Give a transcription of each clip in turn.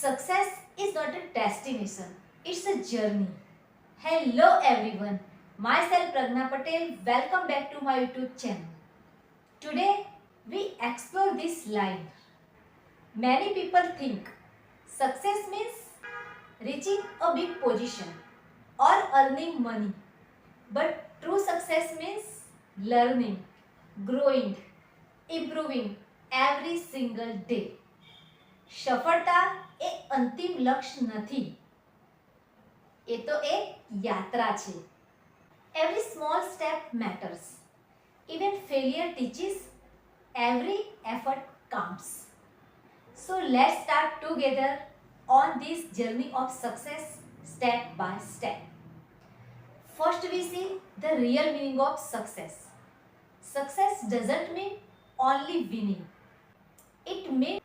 Success is not a destination, it's a journey. Hello everyone, myself Pragna Patel. Welcome back to my YouTube channel. Today we explore this line. Many people think success means reaching a big position or earning money. But true success means learning, growing, improving every single day. સફળતા એ અંતિમ લક્ષ્ય નથી, એ તો એક યાત્રા છે. Every small step matters. Even failure teaches. Every effort counts. So let's start together on this journey of success step by step. First we see the real meaning of success. Success doesn't mean only winning. It means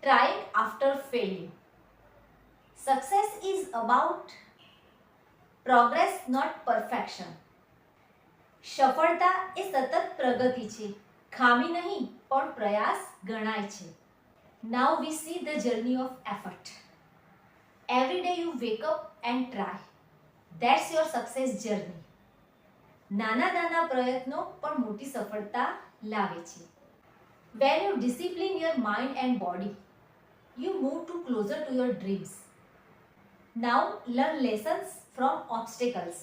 trying after failing. Success is about progress, not perfection. સફળતા એ સતત પ્રગતિ છે, ખામી નહીં પણ પ્રયાસ ગણાય છે. Now we see the journey of effort. Every day you wake up and try. That's your success journey. નાના નાના પ્રયત્નો પણ મોટી સફળતા લાવે છે. When you discipline your mind and body, you move to closer to your dreams. Now learn lessons from obstacles.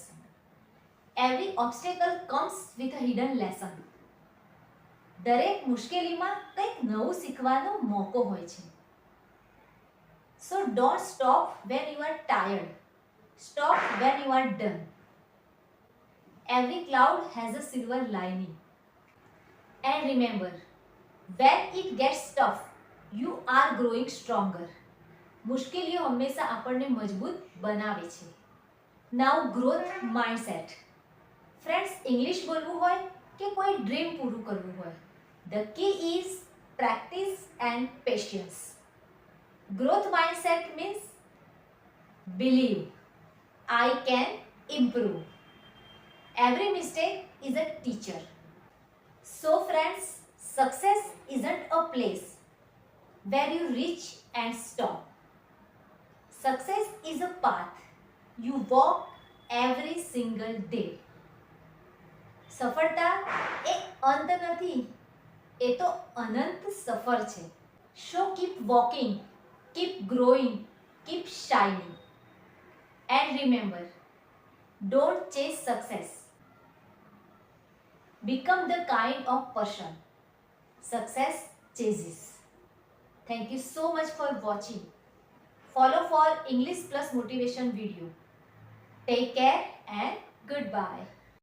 Every obstacle comes with a hidden lesson. દરેક મુશ્કેલીમાં કંઈક નવું શીખવાનો મોકો હોય છે. So don't stop when you are tired. Stop when you are done. Every cloud has a silver lining. And remember, when it gets tough, you are growing stronger. મુશ્કેલીઓ હંમેશા આપણને મજબૂત બનાવે છે. Now growth mindset. Friends, English બોલવું હોય કે કોઈ ડ્રીમ પૂરું કરવું હોય, the key is practice and patience. Growth mindset means believe I can improve. Every mistake is a teacher. So friends, success isn't a place where you reach and stop. Success is a path you walk every single day. સફળતા એ અંત નથી, એ તો અનંત સફર છે. So keep walking, keep growing, keep shining. And remember, don't chase success. Become the kind of person success chases. Thank you so much for watching. Follow for English plus motivation video. Take care and goodbye.